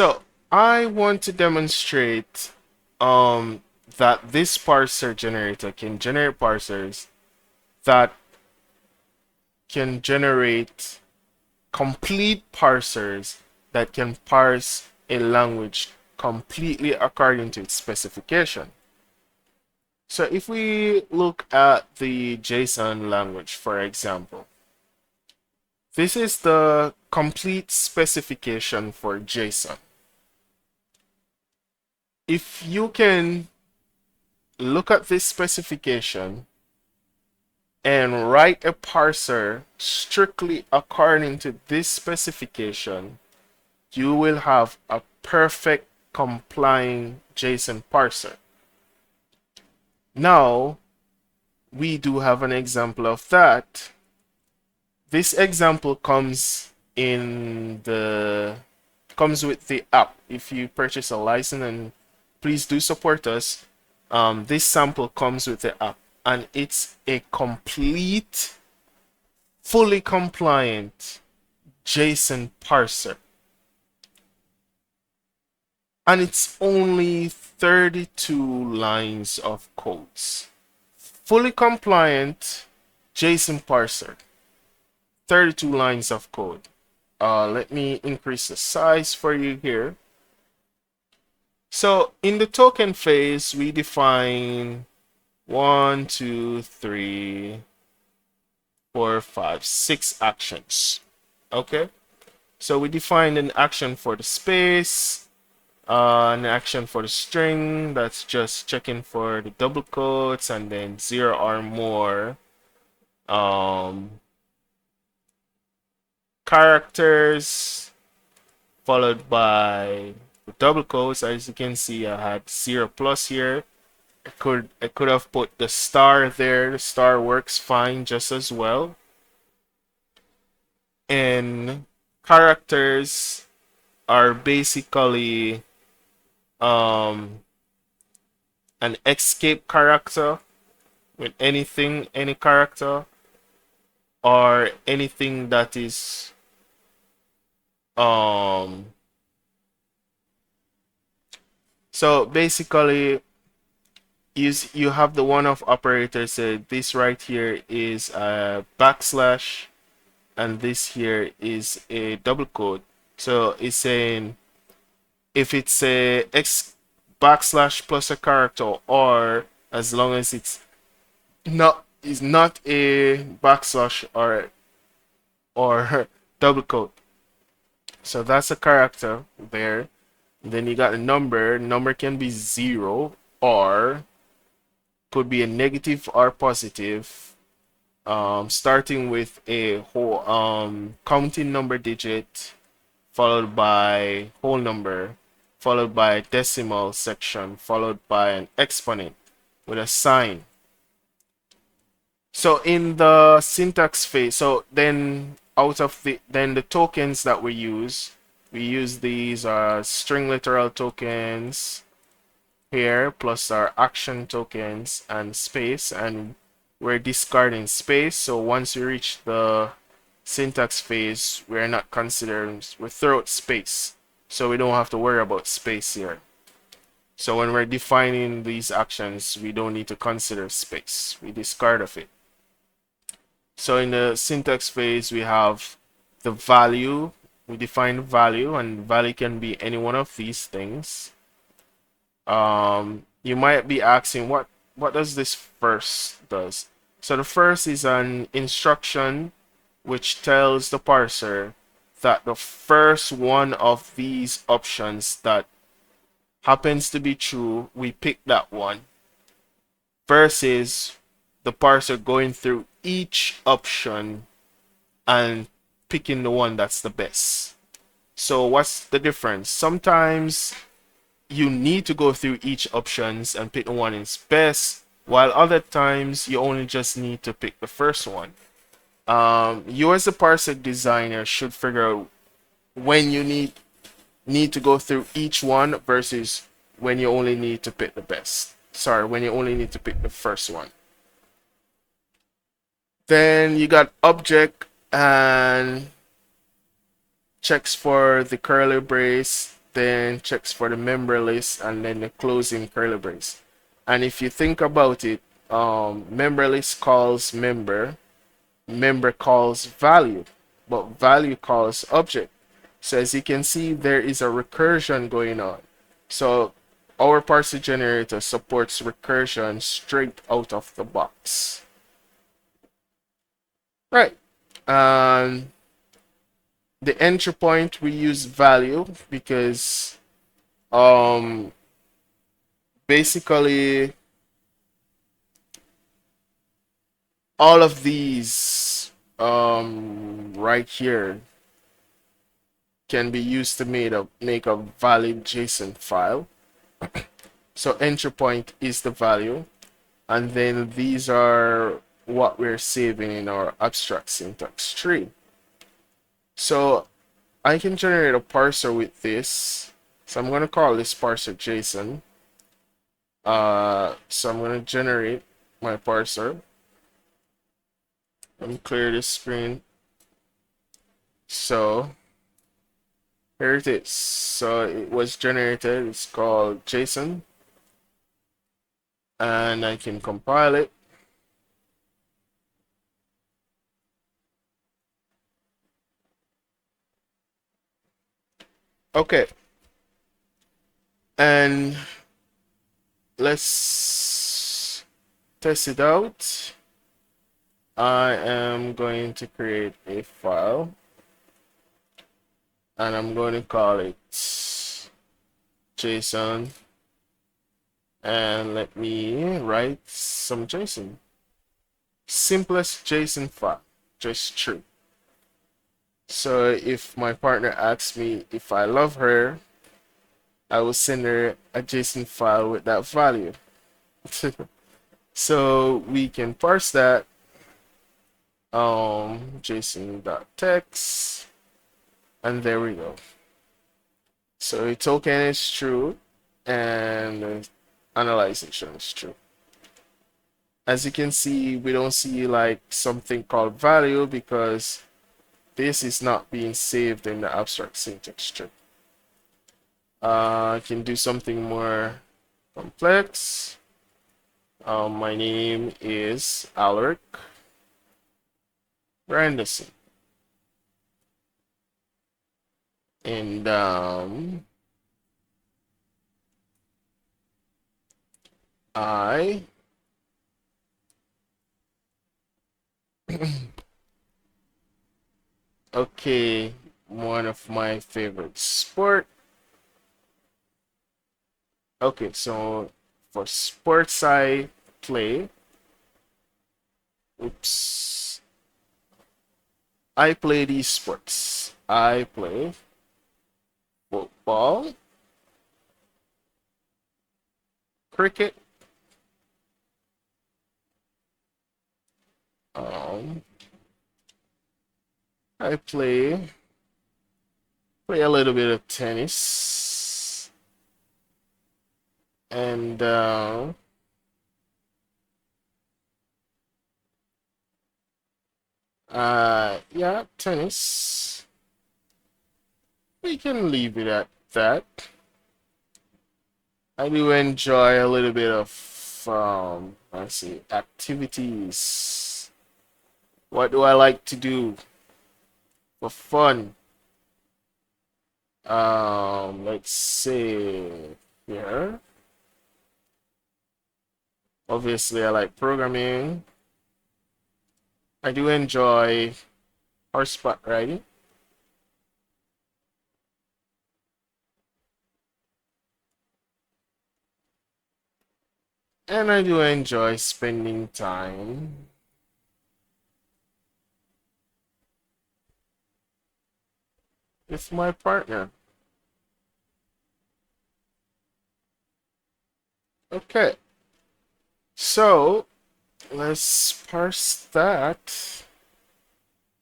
So I want to demonstrate that this parser generator can generate parsers that can generate complete parsers that can parse a language completely according to its specification. So if we look at the JSON language, for example, this is the complete specification for JSON. If you can look at this specification and write a parser strictly according to this specification, you will have a perfect complying JSON parser. Now, we do have an example of that. This example comes with the app. If you purchase a license, and please do support us, this sample comes with the app, and it's a complete, fully compliant JSON parser. And it's only 32 lines of codes. Fully compliant JSON parser. 32 lines of code. Let me increase the size for you here. So in the token phase, we define 1, 2, 3, 4, 5, 6 actions. Okay? So we defined an action for the space, an action for the string, that's just checking for the double quotes, and then 0 or more characters, followed by the double quotes. As you can see, I had 0 plus here. I could have put the star there. The star works fine just as well. And characters are basically an escape character with anything, any character, or anything that is so basically you have the one-off operator. So this right here is a backslash, and this here is a double quote. So it's saying if it's a x backslash plus a character, or as long as it's not a backslash or double quote. So that's a character there. Then you got a number. Number can be 0 or could be a negative or positive. Starting with a whole counting number digit, followed by whole number, followed by decimal section, followed by an exponent with a sign. So in the syntax phase, so then the tokens that we use these string literal tokens here, plus our action tokens and space, and we're discarding space. So once we reach the syntax phase, we're not considering, we throw out space, so we don't have to worry about space here. So when we're defining these actions, we don't need to consider space, we discard of it. So in the syntax phase, we have the value. We define value, and value can be any one of these things. You might be asking, what does this first does? So the first is an instruction which tells the parser that the first one of these options that happens to be true, we pick that one, versus the parser going through each option and picking the one that's the best. So what's the difference? Sometimes you need to go through each options and pick the one that's best, while other times you only just need to pick the first one. You as a parser designer should figure out when you need to go through each one versus when you only need to pick the best. Sorry, when you only need to pick the first one. Then you got object and checks for the curly brace. then checks for the member list, and then the closing curly brace. And if you think about it, member list calls member, member calls value, but value calls object. So as you can see, there is a recursion going on. So our parser generator supports recursion straight out of the box. Right. Um, the entry point, we use value because basically all of these right here can be used to make a valid JSON file. So entry point is the value, and then these are what we're saving in our abstract syntax tree. So I can generate a parser with this. So I'm going to call this parser JSON. So I'm going to generate my parser. Let me clear this screen. So here it is. So it was generated. It's called JSON. And I can compile it. Okay. And let's test it out. I am going to create a file, and I'm going to call it JSON, and let me write some JSON. Simplest JSON file, just true. So if my partner asks me if I love her, I will send her a JSON file with that value. So we can parse that JSON.text, and there we go. So the token is true and the analyzation is true. As you can see, we don't see like something called value because this is not being saved in the abstract syntax tree. I can do something more complex. My name is Alric Branderson. And I okay, one of my favorite sport. Okay, so for sports I play. Oops. I play these sports. I play football, cricket, um, I play a little bit of tennis, and yeah, tennis. We can leave it at that. I do enjoy a little bit of let's see, activities. What do I like to do for fun? Let's see here. Obviously, I like programming. I do enjoy horseback riding. And I do enjoy spending time with my partner. Okay, so let's parse that.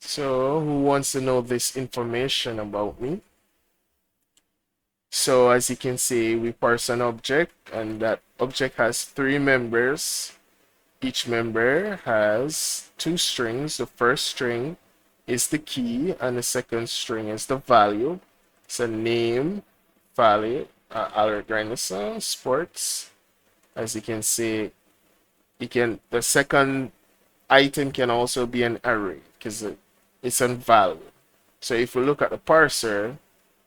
So who wants to know this information about me? So as you can see, we parse an object, and that object has 3 members. Each member has 2 strings. The first string is the key, and the second string is the value. So name, value, alert renaissance, sports. As you can see, the second item can also be an array because it's on value. So if we look at the parser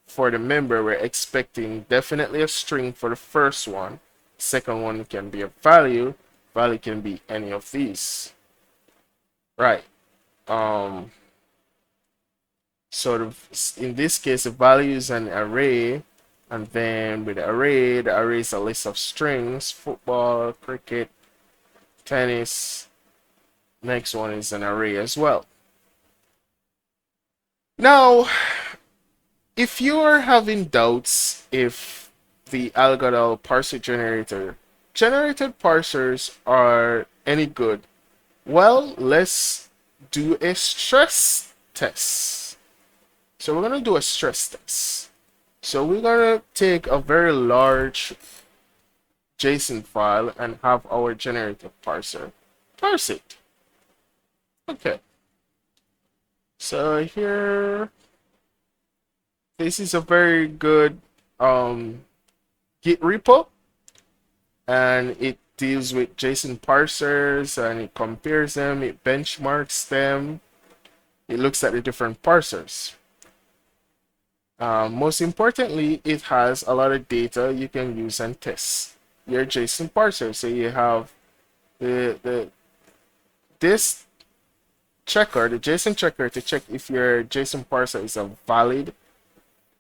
for the member, we're expecting definitely a string for the first one. Second one can be a value. Value can be any of these. Right. Sort of in this case, the value is an array, and then with the array is a list of strings: football, cricket, tennis. Next one is an array as well. Now, if you are having doubts if the Algodal parser generated parsers are any good, well, let's do a stress test. So we're going to do a stress test. So we're going to take a very large JSON file and have our generated parser parse it. Okay. So here, this is a very good Git repo, and it deals with JSON parsers and it compares them, it benchmarks them, it looks at the different parsers. Most importantly, it has a lot of data you can use and test your JSON parser. So you have this checker, the JSON checker, to check if your JSON parser is a valid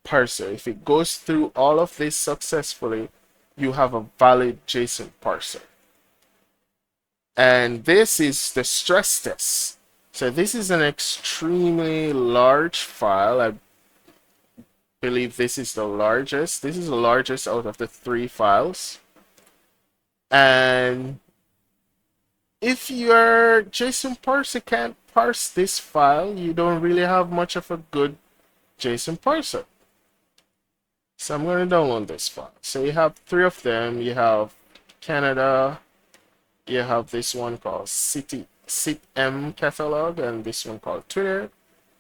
parser. If it goes through all of this successfully, you have a valid JSON parser. And this is the stress test. So this is an extremely large file. I believe this is the largest. This is the largest out of the 3 files. And if your JSON parser can't parse this file, you don't really have much of a good JSON parser. So I'm going to download this file. So you have 3 of them. You have Canada, you have this one called CityM catalog, and this one called Twitter.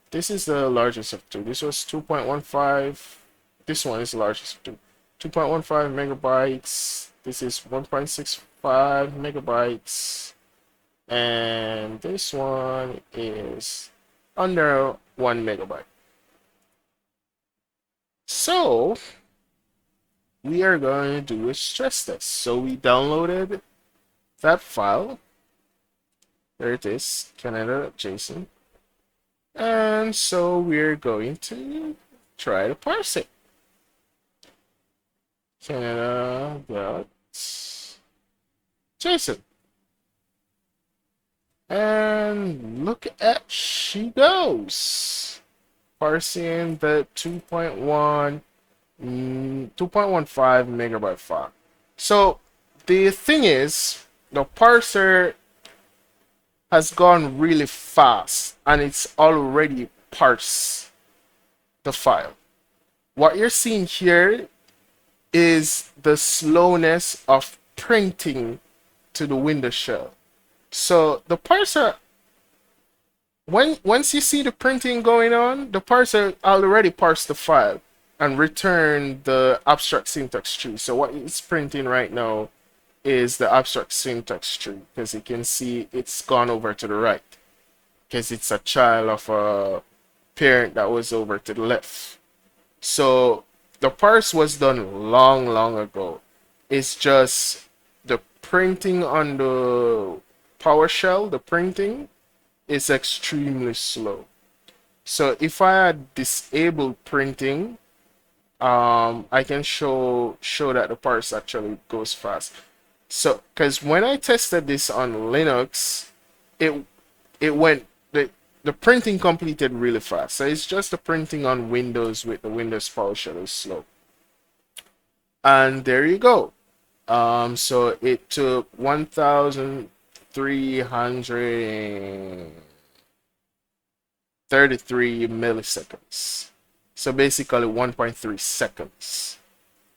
This is the largest of 2. This was 2.15. This one is the largest of 2. 2.15 megabytes. This is 1.65 megabytes. And this one is under 1 megabyte. So we are going to do a stress test. So we downloaded that file. There it is, Canada.json. And so we're going to try to parse it. Canada.json. And look at she goes. Parsing the 2.15 megabyte file. So the thing is, the parser has gone really fast and it's already parsed the file. What you're seeing here is the slowness of printing to the Windows shell. So the parser, once you see the printing going on, the parser already parsed the file and returned the abstract syntax tree. So what it's printing right now is the abstract syntax tree, because you can see it's gone over to the right because it's a child of a parent that was over to the left. So the parse was done long ago. It's just the printing on the PowerShell, the printing is extremely slow. So if I had disabled printing, I can show that the parse actually goes fast. So because when I tested this on Linux, it went, the printing completed really fast. So it's just the printing on Windows with the Windows PowerShell is slow. And there you go. So it took 1,333 milliseconds. So basically 1.3 seconds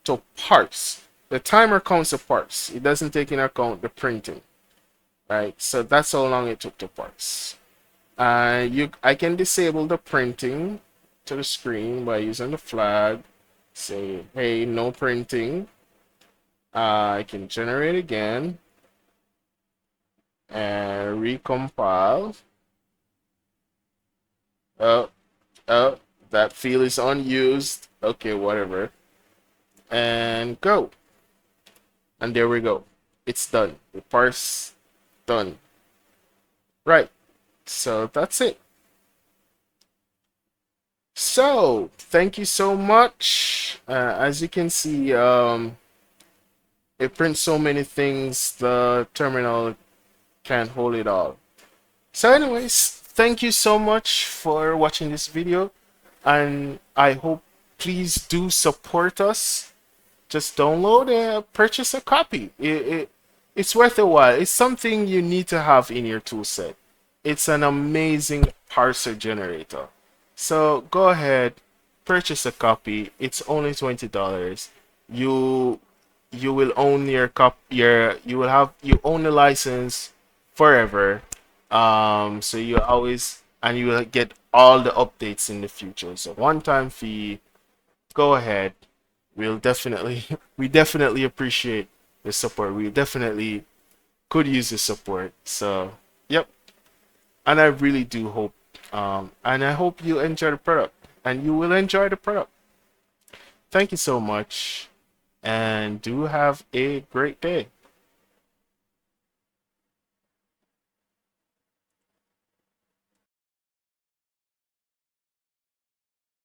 to parse. The timer counts the parse. It doesn't take into account the printing, right? So that's how long it took to parse. I can disable the printing to the screen by using the flag. Say, hey, no printing. I can generate again and recompile. Oh, oh, that field is unused. Okay, whatever. And go. And there we go. It's done. The parse done. Right. So that's it. So thank you so much. As you can see, it prints so many things, the terminal can't hold it all. So anyways, thank you so much for watching this video, and I hope please do support us. Just download and purchase a copy. It's worth a while. It's something you need to have in your toolset. It's an amazing parser generator. So go ahead, purchase a copy. It's only $20. You you will own you will have you own the license forever. So you always and you will get all the updates in the future. So one-time fee. Go ahead. We'll definitely we definitely appreciate the support. We definitely could use the support. So yep. And I really do hope and I hope you enjoy the product and you will enjoy the product. Thank you so much and do have a great day.